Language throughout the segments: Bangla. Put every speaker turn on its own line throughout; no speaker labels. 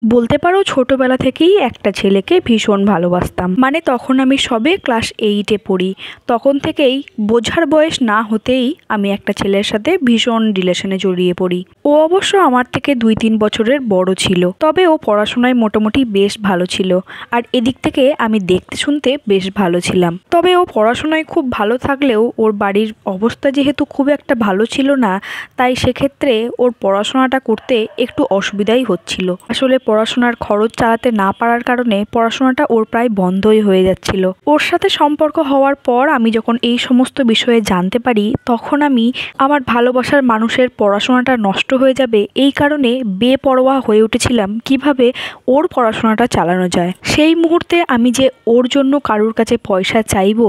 বলতে পারো ছোটবেলা থেকেই একটা ছেলেকে ভীষণ ভালোবাসতাম। মানে তখন আমি সবে ক্লাস 8-এ পড়ি। তখন থেকেই বোঝার বয়স না হতেই আমি একটা ছেলের সাথে ভীষণ রিলেশনে জড়িয়ে পড়ি। ও অবশ্য আমার থেকে 2-3 বছরের বড় ছিল, তবে ও পড়াশোনায় মোটামুটি বেশ ভালো ছিল। আর এদিক থেকে আমি দেখতে শুনতে বেশ ভালো ছিলাম। তবে ও পড়াশোনায় খুব ভালো থাকলেও ওর বাড়ির অবস্থা যেহেতু খুব একটা ভালো ছিল না, তাই সেক্ষেত্রে ওর পড়াশোনাটা করতে একটু অসুবিধাই হচ্ছিল। আসলে পড়াশোনার খরচ চালাতে না পারার কারণে পড়াশোনাটা ওর প্রায় বন্ধই হয়ে যাচ্ছিল। ওর সাথে সম্পর্ক হওয়ার পর আমি যখন এই সমস্ত বিষয়ে জানতে পারি, তখন আমি আমার ভালোবাসার মানুষের পড়াশোনাটা নষ্ট হয়ে যাবে এই কারণে বেপরোয়া হয়ে উঠেছিলাম কিভাবে ওর পড়াশোনাটা চালানো যায়। সেই মুহূর্তে আমি যে ওর জন্য কারোর কাছে পয়সা চাইবো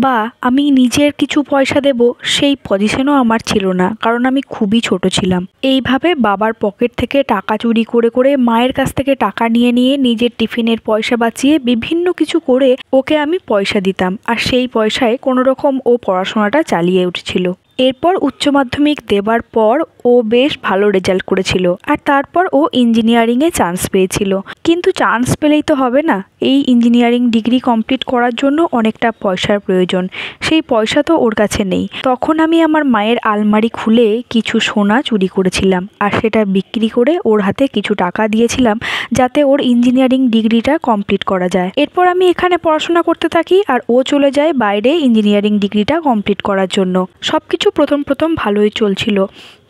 বা আমি নিজের কিছু পয়সা দেব, সেই পজিশনও আমার ছিল না, কারণ আমি খুবই ছোট ছিলাম। এইভাবে বাবার পকেট থেকে টাকা চুরি করে করে, মায়ের কাছ থেকে টাকা নিয়ে নিয়ে, নিজের টিফিনের পয়সা বাঁচিয়ে বিভিন্ন কিছু করে ওকে আমি পয়সা দিতাম, আর সেই পয়সায় কোনো রকম ও পড়াশোনাটা চালিয়ে উঠছিল। এরপর উচ্চ মাধ্যমিক দেবার পর ও বেশ ভালো রেজাল্ট করেছিল, আর তারপর ও ইঞ্জিনিয়ারিংয়ে চান্স পেয়েছিল। কিন্তু চান্স পেলেই তো হবে না, এই ইঞ্জিনিয়ারিং ডিগ্রি কমপ্লিট করার জন্য অনেকটা পয়সার প্রয়োজন। সেই পয়সা তো ওর কাছে নেই। তখন আমি আমার মায়ের আলমারি খুলে কিছু সোনা চুরি করেছিলাম, আর সেটা বিক্রি করে ওর হাতে কিছু টাকা দিয়েছিলাম যাতে ওর ইঞ্জিনিয়ারিং ডিগ্রিটা কমপ্লিট করা যায়। এরপর আমি এখানে পড়াশোনা করতে থাকি, আর ও চলে যায় বাইরে ইঞ্জিনিয়ারিং ডিগ্রিটা কমপ্লিট করার জন্য। সবকিছু প্রথম প্রথম ভালোই চলছিল।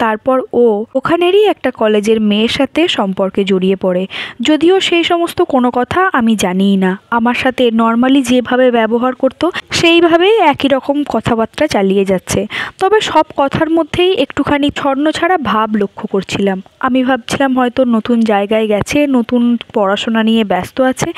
তারপর ও ওখানেরই একটা কলেজের মেয়ের সাথে সম্পর্কে জড়িয়ে পড়ে, যদিও সেই সমস্ত কোনো কথা আমি জানিই না। আমার সাথে নর্মালি যেভাবে ব্যবহার করতো সেইভাবেই একই রকম কথাবার্তা চালিয়ে যাচ্ছে। তবে সব কথার মধ্যেই একটুখানি ছন্নছাড়া ভাব লক্ষ্য করছিলাম। আমি ভাবছিলাম হয়তো নতুন জায়গায় গেছে, নতুন পড়াশোনা নিয়ে ব্যস্ত আছে,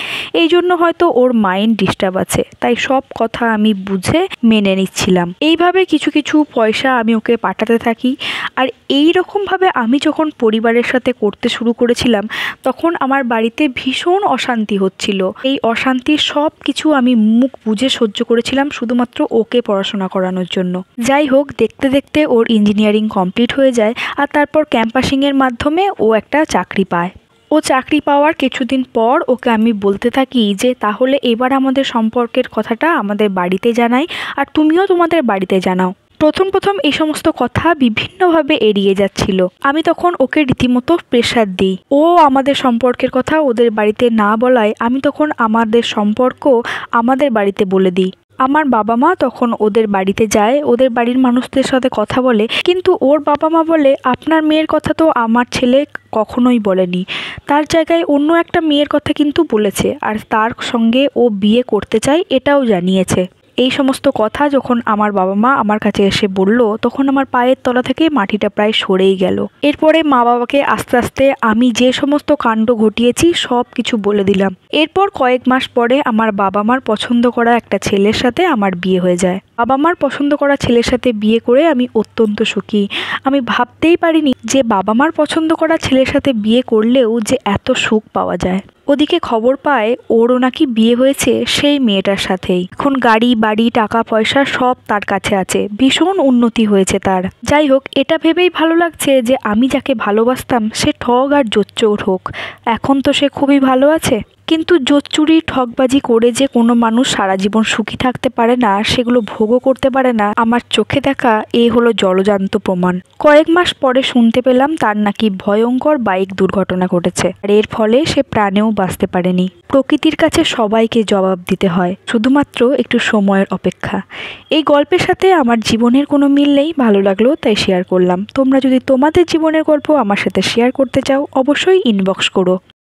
এই জন্য হয়তো ওর মাইন্ড ডিস্টার্ব আছে, তাই সব কথা আমি বুঝে মেনে নিচ্ছিলাম। এইভাবে কিছু কিছু পয়সা আমি ওকে পাঠাতে থাকি। আর এই রকমভাবে আমি যখন পরিবারের সাথে করতে শুরু করেছিলাম, তখন আমার বাড়িতে ভীষণ অশান্তি হচ্ছিল। এই অশান্তির সব কিছু আমি মুখ বুজে সহ্য করেছিলাম শুধুমাত্র ওকে পড়াশোনা করানোর জন্য। যাই হোক, দেখতে দেখতে ওর ইঞ্জিনিয়ারিং কমপ্লিট হয়ে যায়, আর তারপর ক্যাম্পাসিংয়ের মাধ্যমে ও একটা চাকরি পায়। ও চাকরি পাওয়ার কিছুদিন পর ওকে আমি বলতে থাকি যে তাহলে এবার আমাদের সম্পর্কের কথাটা আমাদের বাড়িতে জানাই, আর তুমিও তোমাদের বাড়িতে জানাও। প্রথম প্রথম এই সমস্ত কথা বিভিন্নভাবে এড়িয়ে যাচ্ছিল। আমি তখন ওকে রীতিমতো প্রেশার দিই। ও আমাদের সম্পর্কের কথা ওদের বাড়িতে না বলায় আমি তখন আমাদের সম্পর্ক আমাদের বাড়িতে বলে দিই। আমার বাবা মা তখন ওদের বাড়িতে যায়, ওদের বাড়ির মানুষদের সাথে কথা বলে, কিন্তু ওর বাবা মা বলে আপনার মেয়ের কথা তো আমার ছেলে কখনোই বলেনি, তার জায়গায় অন্য একটা মেয়ের কথা কিন্তু বলেছে, আর তার সঙ্গে ও বিয়ে করতে চায় এটাও জানিয়েছে। এই সমস্ত কথা যখন আমার বাবা মা আমার কাছে এসে বলল, তখন আমার পায়ের তলা থেকে মাটিটা প্রায় সরেই গেল। এরপরে মা বাবাকে আস্তে আস্তে আমি যে সমস্ত কাণ্ড ঘটিয়েছি সব কিছু বলে দিলাম। এরপর কয়েক মাস পরে আমার বাবা মার পছন্দ করা একটা ছেলের সাথে আমার বিয়ে হয়ে যায়। বাবা মার পছন্দ করা ছেলের সাথে বিয়ে করে আমি অত্যন্ত সুখী। আমি ভাবতেই পারিনি যে বাবা মার পছন্দ করা ছেলের সাথে বিয়ে করলেও যে এত সুখ পাওয়া যায়। ওদিকে খবর পায় ওরও নাকি বিয়ে হয়েছে সেই মেয়েটার সাথেই। এখন গাড়ি বাড়ি টাকা পয়সা সব তার কাছে আছে, ভীষণ উন্নতি হয়েছে তার। যাই হোক, এটা ভেবেই ভালো লাগছে যে আমি যাকে ভালোবাসতাম সে ঠগ আর জোচ্চোর হোক, এখন তো সে খুবই ভালো আছে। কিন্তু জোচ্চুরি ঠগবাজি করে যে কোনো মানুষ সারা জীবন সুখী থাকতে পারে না, সেগুলো ভোগও করতে পারে না, আমার চোখে দেখা এ হলো জলজান্ত প্রমাণ। কয়েক মাস পরে শুনতে পেলাম তার নাকি ভয়ঙ্কর বাইক দুর্ঘটনা ঘটেছে, আর এর ফলে সে প্রাণেও বাঁচতে পারেনি। প্রকৃতির কাছে সবাইকে জবাব দিতে হয়, শুধুমাত্র একটু সময়ের অপেক্ষা। এই গল্পের সাথে আমার জীবনের কোনো মিল নেই, ভালো লাগলো তাই শেয়ার করলাম। তোমরা যদি তোমাদের জীবনের গল্প আমার সাথে শেয়ার করতে চাও, অবশ্যই ইনবক্স করো।